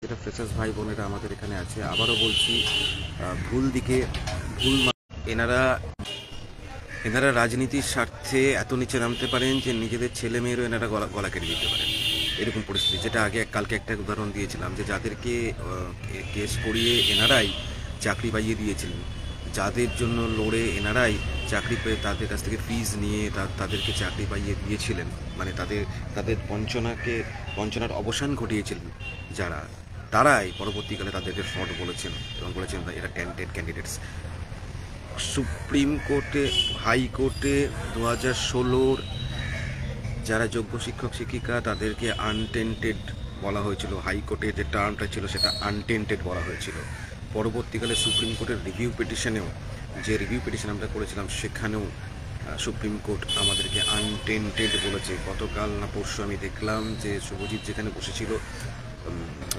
যেটা ফ্রেশার্স ভাই বোনেরা আমাদের এখানে আছে, আবারও বলছি, ভুল দিকে ভুল এনারা এনারা রাজনীতির স্বার্থে এত নিচে নামতে পারেন যে নিজেদের ছেলে মেয়েরও এনারা গলা কেটে দিতে পারেন। এরকম পরিস্থিতি, যেটা আগে কালকে একটা উদাহরণ দিয়েছিলাম, যে যাদেরকে কেস করিয়ে এনারাই চাকরি পাইয়ে দিয়েছিলেন, যাদের জন্য লড়ে এনারাই চাকরি পেয়ে তাদের কাছ থেকে ফিজ নিয়ে তাদেরকে চাকরি পাইয়ে দিয়েছিলেন, মানে তাদের তাদের বঞ্চনার অবসান ঘটিয়েছিলেন যারা, তারাই পরবর্তীকালে তাদেরকে ফ্রড বলেছেন এবং বলেছেন এরা ট্যান্টেড ক্যান্ডিডেটস। সুপ্রিম কোর্টে, হাইকোর্টে 2016 যারা যোগ্য শিক্ষক শিক্ষিকা তাদেরকে আনটেন্টেড বলা হয়েছিল। হাইকোর্টে যে টার্মটা ছিল সেটা আনটেন্টেড বলা হয়েছিল। পরবর্তীকালে সুপ্রিম কোর্টের রিভিউ পিটিশনেও, যে রিভিউ পিটিশন আমরা করেছিলাম, সেখানেও সুপ্রিম কোর্ট আমাদেরকে আনটেন্টেড বলেছে। গতকাল না পরশু আমি দেখলাম যে শুভজিৎ যেখানে বসেছিল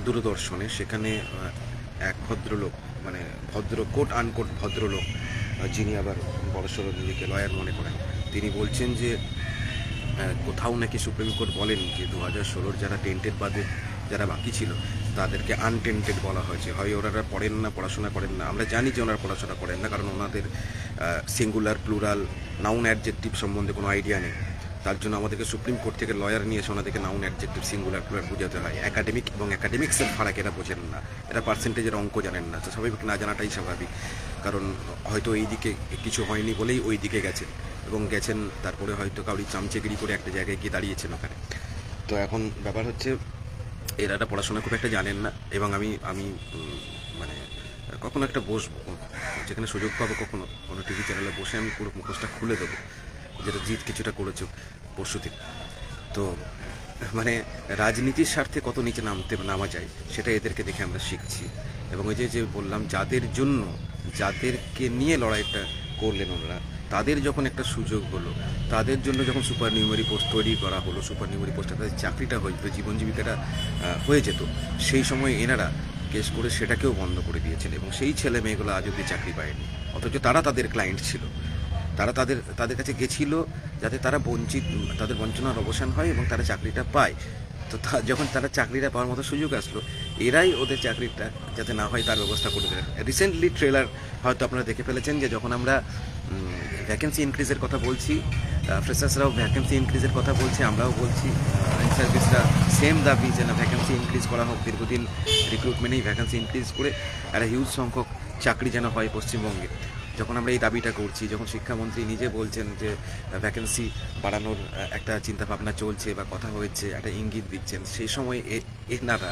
দূরদর্শনে, সেখানে এক ভদ্রলোক, মানে কোট আনকোট ভদ্রলোক, যিনি আবার বড়সড় নিজেকে লয়ার মনে করেন, তিনি বলছেন যে কোথাও নাকি সুপ্রিম কোর্ট বলেন যে 2016 যারা টেন্টেড বাদে যারা বাকি ছিল তাদেরকে আনটেন্টেড বলা হয়েছে। হয় ওনারা পড়েন না, পড়াশোনা করেন না, আমরা জানি যে ওনারা পড়াশোনা করেন না, কারণ ওনাদের সিঙ্গুলার প্লুরাল নাউন অ্যাডজেক্টিভ সম্বন্ধে কোনো আইডিয়া নেই। তার জন্য আমাদেরকে সুপ্রিম কোর্ট থেকে লয়ার নিয়ে এসে ওনাদেরকে নাউন অ্যাডজেক্টিভ সিঙ্গুলার প্লুরাল বোঝাতে হয়। একাডেমিক এবং একাডেমিক্সের ফারাক এরা বোঝেন না, এরা পার্সেন্টেজের অঙ্ক জানেন না। তো স্বাভাবিক না জানাটাই স্বাভাবিক, কারণ হয়তো এই দিকে কিছু হয়নি বলেই ওই দিকে গেছেন, এবং গেছেন তারপরে হয়তো কাউরি চামচেগিরি করে একটা জায়গায় গিয়ে দাঁড়িয়েছেন ওখানে। তো এখন ব্যাপার হচ্ছে এরা পড়াশোনা খুব একটা জানেন না, এবং আমি আমি মানে কখনো একটা বসবো, যেখানে সুযোগ পাবো কখনো কোনো টিভি চ্যানেলে বসে আমি পুরো মুখোশটা খুলে দেবো, যেটা জিত কিছুটা করেছে পরশুদিন। তো মানে রাজনীতির স্বার্থে কত নিচে নামা যায় সেটা এদেরকে দেখে আমরা শিখছি। এবং ওই যে বললাম, যাদেরকে নিয়ে লড়াইটা করলেন ওনারা, তাদের যখন একটা সুযোগ হলো, তাদের জন্য যখন সুপার নিউমারি পোস্ট তৈরি করা হলো, সুপার নিউমারি পোস্টে তাদের চাকরিটা হয়ে যেত, জীবন জীবিকাটা হয়ে যেত, সেই সময় এনারা কেস করে সেটাকেও বন্ধ করে দিয়েছেন, এবং সেই ছেলে মেয়েগুলো আজ অব্দি চাকরি পায়নি, অথচ তারা তাদের ক্লায়েন্ট ছিল। তারা তাদের কাছে গেছিল যাতে তাদের বঞ্চনার অবসান হয় এবং তারা চাকরিটা পায়। তো যখন তারা চাকরিটা পাওয়ার মতো সুযোগ আসলো, এরাই ওদের চাকরিটা যাতে না হয় তার ব্যবস্থা করে দিলেন। রিসেন্টলি ট্রেলার হয়তো আপনারা দেখে ফেলেছেন, যে যখন আমরা ভ্যাকেন্সি ইনক্রিজের কথা বলছি, ফ্রেশার্সরাও ভ্যাকেন্সি ইনক্রিজের কথা বলছে, আমরাও বলছি, সার্ভিসরা সেম দাবি যে না, ভ্যাকেন্সি ইনক্রিজ করা হোক, দীর্ঘদিন রিক্রুটমেন্টেই ভ্যাকেন্সি ইনক্রিজ করে একটা হিউজ সংখ্যক চাকরি যেন হয় পশ্চিমবঙ্গে। যখন আমরা এই দাবিটা করছি, যখন শিক্ষামন্ত্রী নিজে বলছেন যে ভ্যাকেন্সি বাড়ানোর একটা চিন্তাভাবনা চলছে বা কথা হয়েছে, একটা ইঙ্গিত দিচ্ছেন, সেই সময় এনারা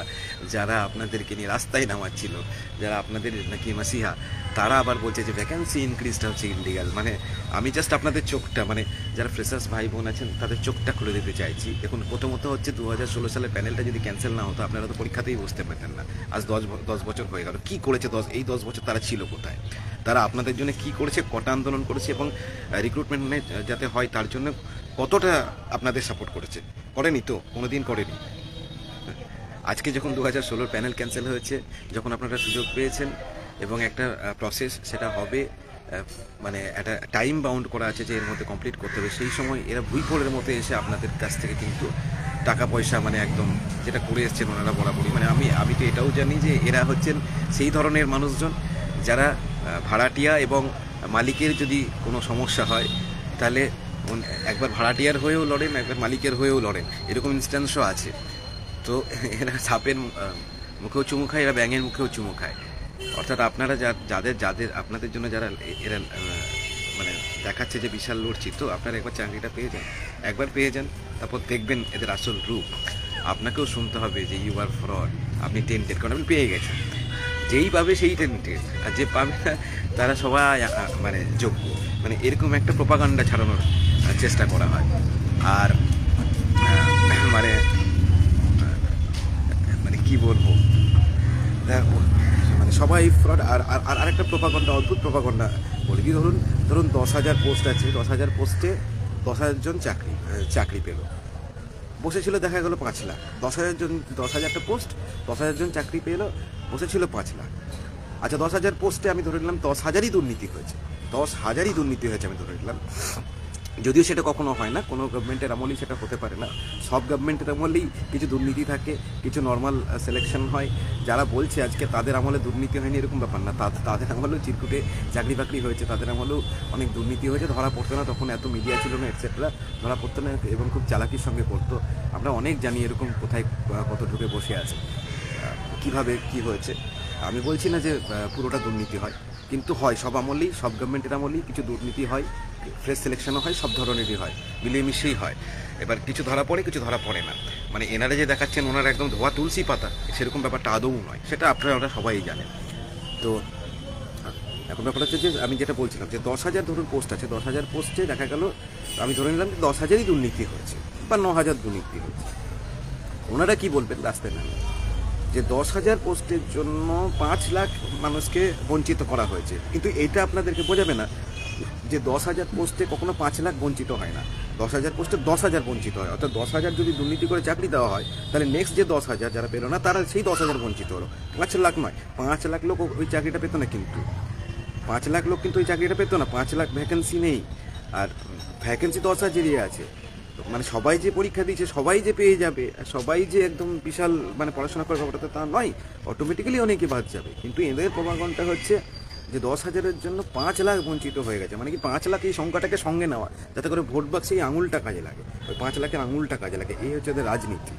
যারা আপনাদেরকে নিয়ে রাস্তায় নামাচ্ছিল, যারা আপনাদের নাকি মাসিহা, তারা আবার বলছে যে ভ্যাকেন্সি ইনক্রিজটা হচ্ছে ইলিগাল। মানে আমি জাস্ট আপনাদের চোখটা, মানে যারা ফ্রেশার্স ভাই বোন আছেন তাদের চোখটা খুলে দিতে চাইছি। দেখুন, প্রথমত হচ্ছে 2016 সালের প্যানেলটা যদি ক্যান্সেল না হতো, আপনারা তো পরীক্ষাতেই বুঝতে পারতেন না। আজ 10 বছর হয়ে গেল, কী করেছে এই 10 বছর তারা ছিল কোথায়, তারা আপনাদের জন্য কি করেছে, কটা আন্দোলন করেছে, এবং রিক্রুটমেন্ট যাতে হয় তার জন্য কতটা আপনাদের সাপোর্ট করেছে? করেনি তো, কোনোদিন করেনি। আজকে যখন 2016 প্যানেল ক্যান্সেল হয়েছে, যখন আপনারা সুযোগ পেয়েছেন এবং একটা প্রসেস সেটা হবে, মানে একটা টাইম বাউন্ড করা আছে যে এর মধ্যে কমপ্লিট করতে হবে, সেই সময় এরা ভুইফোড়ের মতো এসে আপনাদের কাছ থেকে কিন্তু টাকা পয়সা, মানে একদম যেটা করে এসছেন ওনারা বরাবরই, মানে আমি তো এটাও জানি যে এরা হচ্ছেন সেই ধরনের মানুষজন যারা ভাড়াটিয়া এবং মালিকের যদি কোনো সমস্যা হয় তাহলে একবার ভাড়াটিয়ার হয়েও লড়েন, একবার মালিকের হয়েও লড়েন, এরকম ইনস্ট্যান্সও আছে। তো এরা সাপের মুখেও চুমু খায়, এরা ব্যাঙের মুখেও চুমু খায়। অর্থাৎ আপনারা যাদের আপনাদের জন্য যারা এরা মানে দেখাচ্ছে যে বিশাল লড়ছি, তো আপনারা একবার চাকরিটা পেয়ে যান, তারপর দেখবেন এদের আসল রূপ। আপনাকেও শুনতে হবে যে ইউ আর ফ্রড, আপনি টেন্টেড, কারণ আপনি পেয়ে গেছেন। যেই পাবে সেই টেন্টেড, আর যে পাবে না তারা সবাই মানে যোগ্য, মানে এরকম একটা প্রোপাগান্ডা ছাড়ানোর চেষ্টা করা হয়। আর মানে মানে কি বলবো, মানে সবাই ফ্রড। আর আরেকটা প্রোপাগান্ডা, অদ্ভুত প্রোপাগান্ডা বলি কি, ধরুন 10,000 পোস্ট আছে, 10,000 পোস্টে 10,000 জন চাকরি পেল, বসেছিল দেখা গেলো 5 লাখ। 10,000টা পোস্ট, 10,000 জন চাকরি পেল, বসেছিল 5 লাখ। আচ্ছা, 10,000 পোস্টে আমি ধরে নিলাম 10,000ই দুর্নীতি হয়েছে, 10,000ই দুর্নীতি হয়েছে আমি ধরে নিলাম। যদিও সেটা কখনো হয় না, কোনো গভর্নমেন্টের আমলেই সেটা হতে পারে না। সব গভর্নমেন্টের আমলেই কিছু দুর্নীতি থাকে, কিছু নর্মাল সিলেকশন হয়। যারা বলছে আজকে তাদের আমলে দুর্নীতি হয়নি এরকম ব্যাপার না, তাদের আমলেও চিরকুটে চাকরি বাকরি হয়েছে, তাদের আমলেও অনেক দুর্নীতি হয়েছে, ধরা পড়তো না, তখন এত মিডিয়া ছিল না এটসেট্রা, ধরা পড়তো না এবং খুব চালাকির সঙ্গে করতো। আমরা অনেক জানি এরকম কোথায় কত ঢুকে বসে আছে, কিভাবে কি হয়েছে। আমি বলছি না যে পুরোটা দুর্নীতি হয়, কিন্তু হয় সব আমলেই, সব গভর্নমেন্টের আমলেই কিছু দুর্নীতি হয়, ফ্রেশ সিলেকশনও হয়, সব ধরনেরই হয়, মিলিয়ে মিশিয়েই হয়। এবার কিছু ধরা পড়ে, কিছু ধরা পড়ে না। মানে এনারা যে দেখাচ্ছেন ওনারা একদম ধোয়া তুলসী পাতা, সেরকম ব্যাপারটা আদৌ নয়, সেটা আপনারা সবাই জানেন। তো এখন ব্যাপার হচ্ছে যে আমি যেটা বলছিলাম যে 10,000 ধরুন পোস্ট আছে, 10,000 পোস্টে দেখা গেল, আমি ধরে নিলাম যে 10,000ই দুর্নীতি হয়েছে বা 9,000 দুর্নীতি হয়েছে। ওনারা কি বলবেন রাস্তায় নামে যে 10,000 পোস্টের জন্য 5 লাখ মানুষকে বঞ্চিত করা হয়েছে, কিন্তু এটা আপনাদেরকে বোঝাবে না যে 10,000 পোস্টে কখনো 5 লাখ বঞ্চিত হয় না, 10,000 পোস্টে 10,000 বঞ্চিত হয়। অর্থাৎ 10,000 যদি দুর্নীতি করে চাকরি দেওয়া হয়, তাহলে নেক্সট যে 10,000 যারা পেলো না, তারা সেই 10,000 বঞ্চিত হলো। 5 লাখ নয়, 5 লাখ লোক ওই চাকরিটা পেতো না, কিন্তু 5 লাখ লোক কিন্তু ওই চাকরিটা পেতো না। 5 লাখ ভ্যাকেন্সি নেই, আর ভ্যাকেন্সি 10,000-ই আছে। মানে সবাই যে পরীক্ষা দিয়েছে সবাই যে পেয়ে যাবে, সবাই যে একদম বিশাল মানে পড়াশোনা করার ব্যাপারটা তা নয়, অটোমেটিক্যালি অনেকে বাদ যাবে। কিন্তু এদের প্রমাণটা হচ্ছে যে 10,000-এর জন্য 5 লাখ বঞ্চিত হয়ে গেছে। মানে কি 5 লাখ এই সংখ্যাটাকে সঙ্গে নেওয়া, যাতে করে ভোট বাক্সে এই আঙুলটা কাজে লাগে, ওই 5 লাখের আঙুলটা কাজে লাগে, এই হচ্ছে এদের রাজনীতি।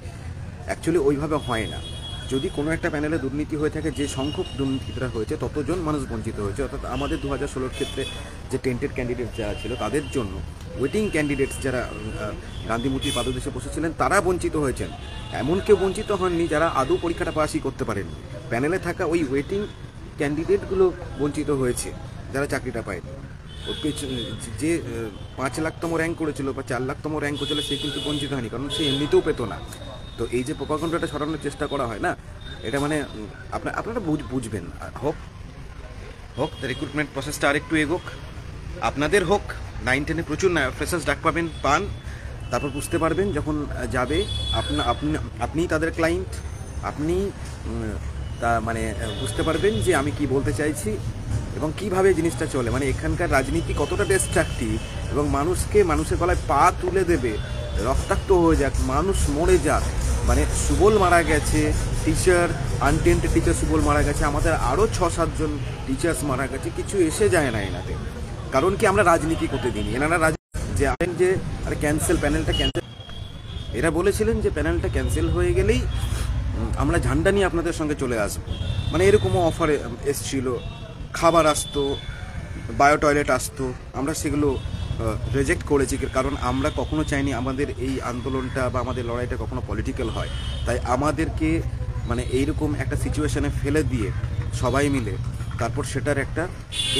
অ্যাকচুয়ালি ওইভাবে হয় না। যদি কোনো একটা প্যানেলে দুর্নীতি হয়ে থাকে, যে সংখ্যক দুর্নীতিটা হয়েছে ততজন মানুষ বঞ্চিত হয়েছে। অর্থাৎ আমাদের 2016 ক্ষেত্রে যে টেন্টেড ক্যান্ডিডেট যারা ছিল তাদের জন্য ওয়েটিং ক্যান্ডিডেটস যারা গান্ধীমূর্তির পাদদেশে বসেছিলেন তারা বঞ্চিত হয়েছেন। এমন কেউ বঞ্চিত হননি যারা আদৌ পরীক্ষাটা পাসই করতে পারেননি। প্যানেলে থাকা ওই ওয়েটিং ক্যান্ডিডেটগুলো বঞ্চিত হয়েছে, যারা চাকরিটা পায়নি। ওর যে 5 লাখতম র্যাঙ্ক করেছিল বা 4 লাখতম র্যাঙ্ক করেছিল সে কিন্তু বঞ্চিত হয়নি, কারণ সে এমনিতেও পেতো না। তো এই যে প্রোপাগান্ডাটা ছড়ানোর চেষ্টা করা হয় না, এটা মানে আপনারা বুঝবেন। হোক হোক রিক্রুটমেন্ট প্রসেসটা আরেকটু এগোক, আপনাদের হোক, 9-10-এ প্রচুর ফ্রেশার্স ডাক পান, তারপর বুঝতে পারবেন যখন যাবে আপনিই তাদের ক্লায়েন্ট, আপনি তা মানে বুঝতে পারবেন যে আমি কি বলতে চাইছি এবং কিভাবে জিনিসটা চলে। মানে এখানকার রাজনীতি কতটা ডিস্ট্রাকটিভ এবং মানুষের গলায় পা তুলে দেবে, রক্তাক্ত হয়ে যাক, মানুষ মরে যাক। মানে সুবল মারা গেছে, টিচার আনটেন্টেড টিচার সুবল মারা গেছে, আমাদের আরও 6-7 জন টিচার্স মারা গেছে, কিছু এসে যায় না এনাতে। কারণ কি আমরা রাজনীতি করতে দিইনি। এনারা যে আরে প্যানেলটা ক্যান্সেল, এরা বলেছিলেন যে প্যানেলটা ক্যান্সেল হয়ে গেলেই আমরা ঝান্ডা নিয়ে আপনাদের সঙ্গে চলে আসবো। মানে এরকমও অফার এসছিল, খাবার আসতো, বায়ো টয়লেট আসতো, আমরা সেগুলো রিজেক্ট করেছি, কারণ আমরা কখনো চাইনি আমাদের এই আন্দোলনটা বা আমাদের লড়াইটা কখনো পলিটিক্যাল হয়। তাই আমাদেরকে মানে এইরকম একটা সিচুয়েশনে ফেলে দিয়ে সবাই মিলে তারপর সেটার একটা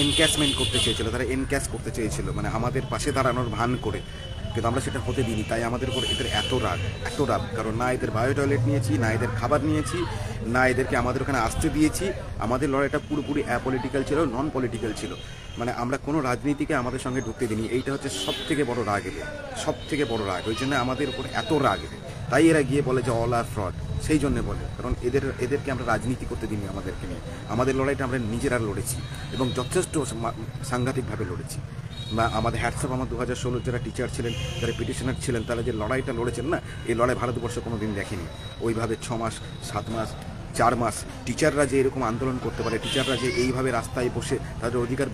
এনক্যাশমেন্ট করতে চেয়েছিল, তারা এনক্যাশ করতে চেয়েছিল, মানে আমাদের পাশে দাঁড়ানোর ভান করে, কিন্তু আমরা সেটা হতে দিইনি। তাই আমাদের উপর এদের এত রাগ, কারণ না এদের বায়ো টয়লেট নিয়েছি, না এদের খাবার নিয়েছি, না এদেরকে আমাদের ওখানে আসতে দিয়েছি। আমাদের লড়াইটা পুরোপুরি অ্যাপলিটিক্যাল ছিল, নন পলিটিক্যাল ছিল। মানে আমরা কোনো রাজনীতিকে আমাদের সঙ্গে ঢুকতে দিইনি। এইটা হচ্ছে সব থেকে বড় রাগ এদের, সব থেকে বড় রাগ। ওই জন্য আমাদের উপর এত রাগ এদের। তাই এরা গিয়ে বলে যে অল আর ফ্রড, সেই জন্যে বলে, কারণ এদেরকে আমরা রাজনীতি করতে দিইনি আমাদেরকে নিয়ে। আমাদের লড়াইটা আমরা নিজেরা লড়েছি এবং যথেষ্ট সাংঘাতিকভাবে লড়েছি। বা আমাদের হ্যাটসঅ্যাপ আমার 2016 যারা টিচার ছিলেন, যারা পিটিশনার ছিলেন, তারা যে লড়াইটা লড়েছেন না, এই লড়াই ভারতবর্ষ কোনো দিন দেখেনি। ওইভাবে 6 মাস, 7 মাস, 4 মাস টিচাররা যে এরকম আন্দোলন করতে পারে, টিচাররা যে এইভাবে রাস্তায় বসে তাদের অধিকার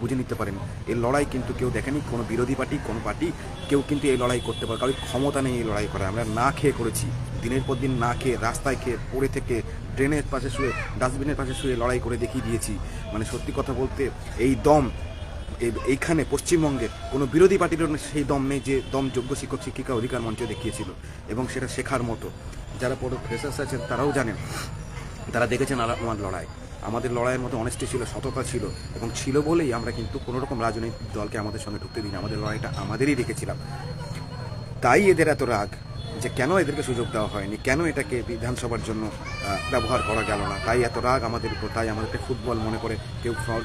বুঝে নিতে পারেন, এই লড়াই কিন্তু কেউ দেখেনি। কোনো বিরোধী পার্টি, কোনো পার্টি কেউ কিন্তু এই লড়াই করতে পারে, কারণ ক্ষমতা নেই এই লড়াই করা। আমরা না খেয়ে করেছি, দিনের পর দিন না খেয়ে, রাস্তায় খেয়ে, পড়ে থেকে, ট্রেনের পাশে শুয়ে, ডাস্টবিনের পাশে শুয়ে লড়াই করে দেখিয়ে দিয়েছি। মানে সত্যি কথা বলতে এই দম এইখানে পশ্চিমবঙ্গের কোনো বিরোধী পার্টিরও সেই দম নেই যে দম যোগ্য শিক্ষক শিক্ষিকা অধিকার মঞ্চে দেখিয়েছিল, এবং সেটা শেখার মতো। যারা বড় ফ্রেশার্স আছেন তারাও জানেন, তারা দেখেছেন আমাদের লড়াইয়ের মতো অনেস্টি ছিল, সততা ছিল, এবং ছিল বলেই আমরা কিন্তু কোনো রকম রাজনৈতিক দলকে আমাদের সঙ্গে ঢুকতে দিই না। আমাদের লড়াইটা আমাদেরই রেখেছিলাম। তাই এদের এত রাগ যে কেন এদেরকে সুযোগ দেওয়া হয়নি, কেন এটাকে বিধানসভার জন্য ব্যবহার করা গেল না, তাই এত রাগ আমাদের উপর। তাই আমাদেরকে ফুটবল মনে করে, কেউ ফ্রড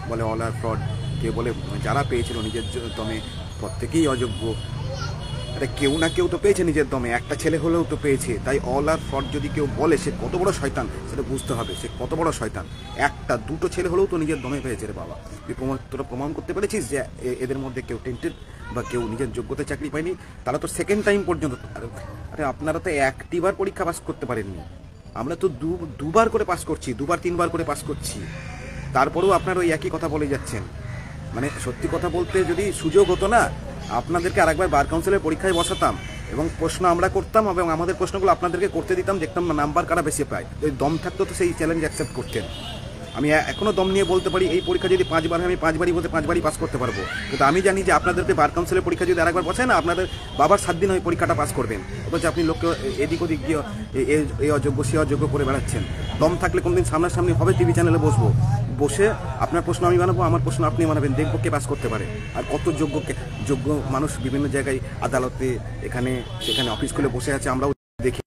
বলে অল আর ফ্রড, কেউ বলে যারা পেয়েছিল নিজের দমে প্রত্যেকেই অযোগ্য। আরে কেউ না কেউ তো পেয়েছে নিজের দমে, একটা ছেলে হলেও তো পেয়েছে। তাই অল আর ফ্রড যদি কেউ বলে, সে কত বড় শয়তান সেটা বুঝতে হবে, সে কত বড় শয়তান। একটা দুটো ছেলে হলেও তো নিজের দমে পেয়েছে রে বাবা। তোরা প্রমাণ করতে পেরেছিস যে এদের মধ্যে কেউ টেন্টেড বা কেউ নিজের যোগ্যতায় চাকরি পায়নি, তারা তো সেকেন্ড টাইম পর্যন্ত, আরে আপনারা তো একটিবার পরীক্ষা পাস করতে পারেননি, আমরা তো দুবার করে পাস করছি, দুবার তিনবার করে পাস করছি, তারপরেও আপনারা ওই একই কথা বলে যাচ্ছেন। মানে সত্যি কথা বলতে যদি সুযোগ হতো না, আপনাদেরকে আরেকবার বার কাউন্সিলের পরীক্ষায় বসাতাম এবং প্রশ্ন আমরা করতাম এবং আমাদের প্রশ্নগুলো আপনাদেরকে করতে দিতাম, দেখতাম নাম্বার কারা বেশি পায়। যদি দম থাকতো তো সেই চ্যালেঞ্জ অ্যাকসেপ্ট করতেন। আমি এখনও দম নিয়ে বলতে পারি এই পরীক্ষা যদি 5 বার হয় আমি 5 বারই বলতে 5 বারই পাস করতে পারবো, কিন্তু আমি জানি যে আপনাদেরকে বার কাউন্সিলের পরীক্ষা যদি আরেকবার বসায় না, আপনাদের বাবার 7 দিন ওই পরীক্ষাটা পাস করবেন, অথচ আপনি লোককে এদিক ওদিক গিয়ে এই অযোগ্য সে অযোগ্য করে বেড়াচ্ছেন। দম থাকলে কোনোদিন সামনাসামনি হবে টিভি চ্যানেলে বসে আপনার প্রশ্ন আমি বানাবো, আমার প্রশ্ন আপনি বানাবেন, দেখবো কে পাস করতে পারে। আর কত যোগ্য মানুষ বিভিন্ন জায়গায় আদালতে এখানে সেখানে অফিস খুলে বসে আছে, আমরাও দেখি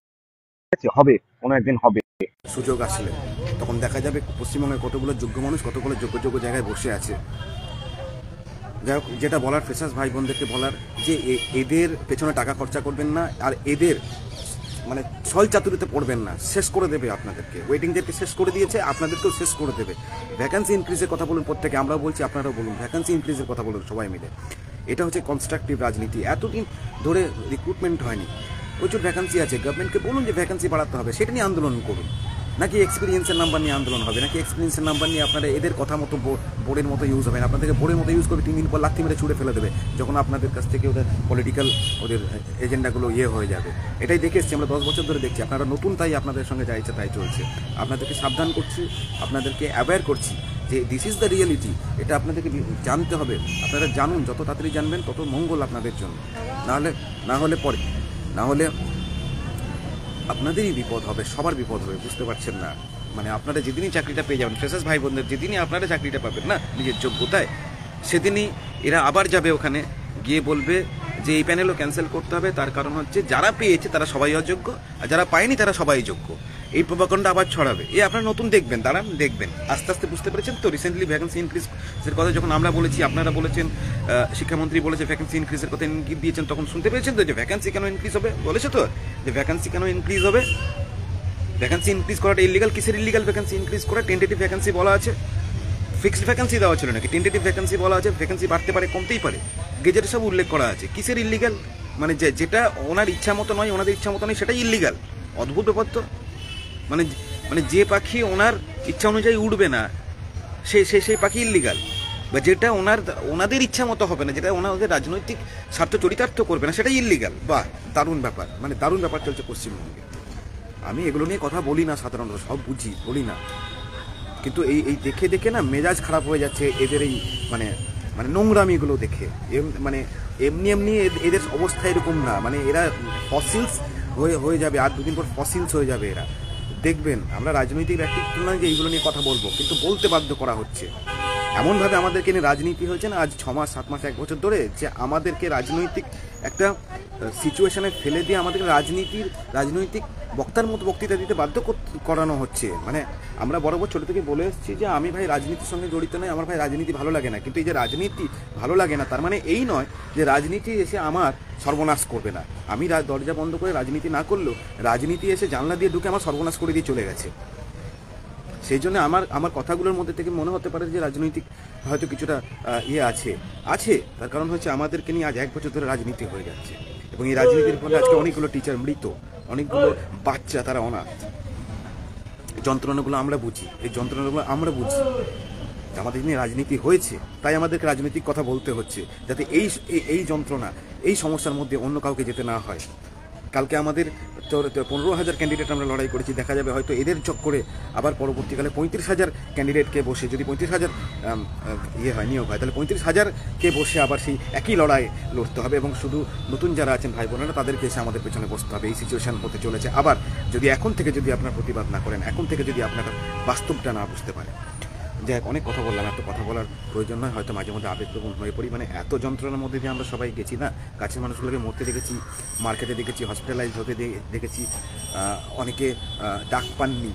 হবে, কোনো একদিন হবে। সুযোগ আসলে তখন দেখা যাবে পশ্চিমবঙ্গের কতগুলো যোগ্য মানুষ কতগুলো যোগ্য জায়গায় বসে আছে। যাই হোক, যেটা বলার ফ্রেশার্স ভাই বোনদেরকে বলার যে এদের পেছনে টাকা খরচা করবেন না, আর এদের মানে ছল চাতুরিতে পড়বেন না, শেষ করে দেবে আপনাদেরকে। ওয়েটিংদেরকে শেষ করে দিয়েছে, আপনাদেরকেও শেষ করে দেবে। ভ্যাকান্সি ইনক্রিজের কথা বলুন প্রত্যেকে, আমরাও বলছি আপনারাও বলুন, ভ্যাকান্সি ইনক্রিজের কথা বলুন সবাই মিলে। এটা হচ্ছে কনস্ট্রাকটিভ রাজনীতি। এতদিন ধরে রিক্রুটমেন্ট হয়নি, প্রচুর ভ্যাকান্সি আছে, গভর্নমেন্টকে বলুন যে ভ্যাকান্সি বাড়াতে হবে, সেটা নিয়ে আন্দোলন করুন। নাকি এক্সপিরিয়েন্সের নাম্বার নিয়ে আন্দোলন হবে, নাকি এক্সপিরিয়েন্সের নাম্বার নিয়ে আপনারা এদের কথা মতো বোর্ডের মতো ইউজ হবে না, আপনাদেরকে বোর্ডের মতো ইউজ করবে, 3 দিন পর লাথি মেরে ছুড়ে ফেলে দেবে যখন আপনাদের কাছ থেকে ওদের পলিটিক্যাল ওদের এজেন্ডাগুলো হয়ে যাবে। এটাই দেখে এসছি আমরা 10 বছর ধরে দেখছি। আপনারা নতুন, তাই আপনাদের সঙ্গে যা ইচ্ছা তাই চলছে। আপনাদেরকে সাবধান করছি, আপনাদেরকে অ্যাওয়্যার করছি যে দিস ইজ দ্য রিয়েলিটি। এটা আপনাদেরকে জানতে হবে। আপনারা জানুন, যত তাড়াতাড়ি জানবেন তত মঙ্গল আপনাদের জন্য। না হলে আপনাদেরই বিপদ হবে, সবার বিপদ হবে, বুঝতে পারছেন না? মানে আপনারা যেদিনই চাকরিটা পেয়ে যাবেন, ফ্রেশার্স ভাই বোনদের যেদিনই আপনারা চাকরিটা পাবেন না নিজের যোগ্যতায়, সেদিনই এরা আবার যাবে ওখানে গিয়ে বলবে যে এই প্যানেলও ক্যান্সেল করতে হবে, তার কারণ হচ্ছে যারা পেয়েছে তারা সবাই অযোগ্য আর যারা পায়নি তারা সবাই যোগ্য। এই প্রভাকাণ্ডা আবার ছড়াবে। আপনারা নতুন দেখবেন, দাঁড়ান দেখবেন, আস্তে আস্তে বুঝতে পেরেছেন তো। রিসেন্টলি ভ্যাকেন্সি ইনক্রিজের কথা যখন আমরা বলেছি, আপনারা বলেছেন, শিক্ষামন্ত্রী বলেছে ভ্যাকেন্সি ইনক্রিজের কথা ইঙ্গিত দিয়েছেন, তখন শুনতে পেয়েছেন তো যে ভ্যাকেন্সি কেন ইনক্রিজ হবে, বলেছে তো যে ভ্যাকেন্সি কেন ইনক্রিজ হবে। ভ্যাকেন্সি ইনক্রিজ করাটা ইলিগাল। কিসের ইলিগাল ভ্যাকেন্সি ইনক্রিজ করা? টেন্টেটিভ ভ্যাকেন্সি বলা আছে, ফিক্সড ভ্যাকেন্সি দেওয়া ছিল নাকি? টেন্টেটিভ ভ্যাকেন্সি বলা আছে, ভ্যাকেন্সি বাড়তে পারে কমতেই পারে, গেজেটে সব উল্লেখ করা আছে। কিসের ইলিগাল? মানে যেটা ওনার ইচ্ছা মতো নয়, ওনাদের ইচ্ছা মতো নয়, সেটাই ইলিগাল। অদ্ভুত ব্যাপার তো। মানে যে পাখি ওনার ইচ্ছা অনুযায়ী উড়বে না, সেই পাখি ইল্লিগাল। বা যেটা ওনাদের ইচ্ছা মতো হবে না, যেটা ওনাদের রাজনৈতিক স্বার্থ চরিতার্থ করবে না, সেটাই ইল্লিগাল। বাহ, দারুণ ব্যাপার, মানে দারুণ ব্যাপার চলছে পশ্চিমবঙ্গে। আমি এগুলো নিয়ে কথা বলি না সাধারণত, সব বুঝি, বলি না, কিন্তু এই দেখে না মেজাজ খারাপ হয়ে যাচ্ছে এদের এই মানে নোংরামিগুলো দেখে। মানে এমনি এদের অবস্থা এরকম না, মানে এরা ফসিলস হয়ে যাবে, আর 2 দিন পর ফসিলস হয়ে যাবে এরা। দেখবেন, আমরা রাজনৈতিক ব্যক্তিত্ব নয় যে এইগুলো নিয়ে কথা বলবো, কিন্তু বলতে বাধ্য করা হচ্ছে। এমনভাবে আমাদেরকে নিয়ে রাজনীতি হয়েছে না আজ 6 মাস 7 মাস 1 বছর ধরে, যে আমাদেরকে রাজনৈতিক একটা সিচুয়েশনে ফেলে দিয়ে আমাদেরকে রাজনৈতিক বক্তার মতো বক্তৃতা দিতে বাধ্য করানো হচ্ছে। মানে আমরা বরাবর ছোটো থেকে বলে এসেছি যে আমি ভাই রাজনীতির সঙ্গে জড়িত নই, আমার ভাই রাজনীতি ভালো লাগে না। কিন্তু এই যে রাজনীতি ভালো লাগে না, তার মানে এই নয় যে রাজনীতি এসে আমার সর্বনাশ করবে না। আমি দরজা বন্ধ করে রাজনীতি না করলেও রাজনীতি এসে জানলা দিয়ে ঢুকে আমার সর্বনাশ করে দিয়ে চলে গেছে। সেই জন্য আমার কথাগুলোর মধ্যে থেকে মনে হতে পারে যে রাজনৈতিক হয়তো কিছুটা আছে। তার কারণ হচ্ছে আমাদেরকে নিয়ে আজ 1 বছর ধরে রাজনীতি হয়ে যাচ্ছে, এবং এই রাজনীতির ফলে আজকে অনেকগুলো টিচার মৃত, অনেকগুলো বাচ্চা তারা অনাথ। যন্ত্রণাগুলো আমরা বুঝি, এই যন্ত্রণাগুলো আমরা বুঝি। আমাদের নিয়ে রাজনীতি হয়েছে, তাই আমাদেরকে রাজনৈতিক কথা বলতে হচ্ছে, যাতে এই যন্ত্রণা, এই সমস্যার মধ্যে অন্য কাউকে যেতে না হয়। কালকে আমাদের 15,000 ক্যান্ডিডেট আমরা লড়াই করেছি, দেখা যাবে হয়তো এদের চক্করে আবার পরবর্তীকালে 35,000 ক্যান্ডিডেটকে বসে, যদি 35,000 নিয়োগ হয়, তাহলে 35,000কে বসে আবার সেই একই লড়াই লড়তে হবে, এবং শুধু নতুন যারা আছেন ভাই বোনেরা তাদেরকে এসে আমাদের পেছনে বসতে হবে। এই সিচুয়েশন হতে চলেছে। আবার যদি এখন থেকে যদি আপনার প্রতিবাদ না করেন, এখন থেকে যদি আপনারা বাস্তবটা না বুঝতে পারেন, যাই হোক, অনেক কথা বললাম, এত কথা বলার প্রয়োজন নয়, হয়তো মাঝে মধ্যে আবেগপ্রবণ হয়ে পড়ি। মানে এত যন্ত্রণার মধ্যে দিয়ে আমরা সবাই গেছি না, কাছের মানুষগুলোকে মরতে দেখেছি, মার্কেটে দেখেছি, হসপিটালাইজ হতে দেখেছি, অনেকে ডাক পাননি,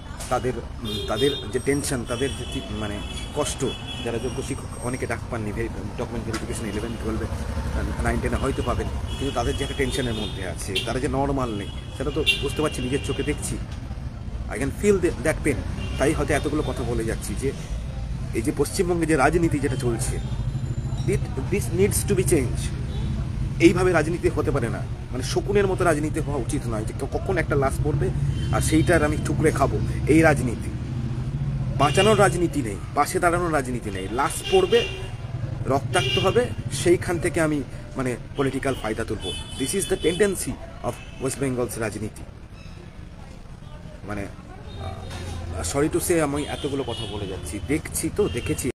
তাদের যে টেনশন, তাদের যে মানে কষ্ট, যারা যোগ্য শিক্ষক অনেকে ডাক পাননি, ডকুমেন্ট ভেরিফিকেশন 11, 12, 9, 10 হয়তো পাবেন, কিন্তু তাদের যে একটা টেনশনের মধ্যে আছে, তারা যে নর্মাল নেই, সেটা তো বুঝতে পারছি, নিজের চোখে দেখছি। I can feel that pain. তাই হয়তো এতগুলো কথা বলে যাচ্ছি যে এই যে পশ্চিমবঙ্গে যে রাজনীতি যেটা চলছে, this needs to be change. এইভাবে রাজনীতি হতে পারে না, মানে শকুনের মতো রাজনীতি হওয়া উচিত নয় যে কখন একটা লাশ পড়বে আর সেইটার আমি টুকরে খাবো, এই রাজনীতি। বাঁচানোর রাজনীতি নেই, পাশে দাঁড়ানোর রাজনীতি নেই, লাশ পড়বে, রক্তাক্ত হবে, সেইখান থেকে আমি মানে পলিটিক্যাল ফায়দা তুলবো। This is the tendency of West Bengal's রাজনীতি। মানে সরি টু সে আমি এতগুলো কথা বলে যাচ্ছি, দেখছি তো, দেখেছি।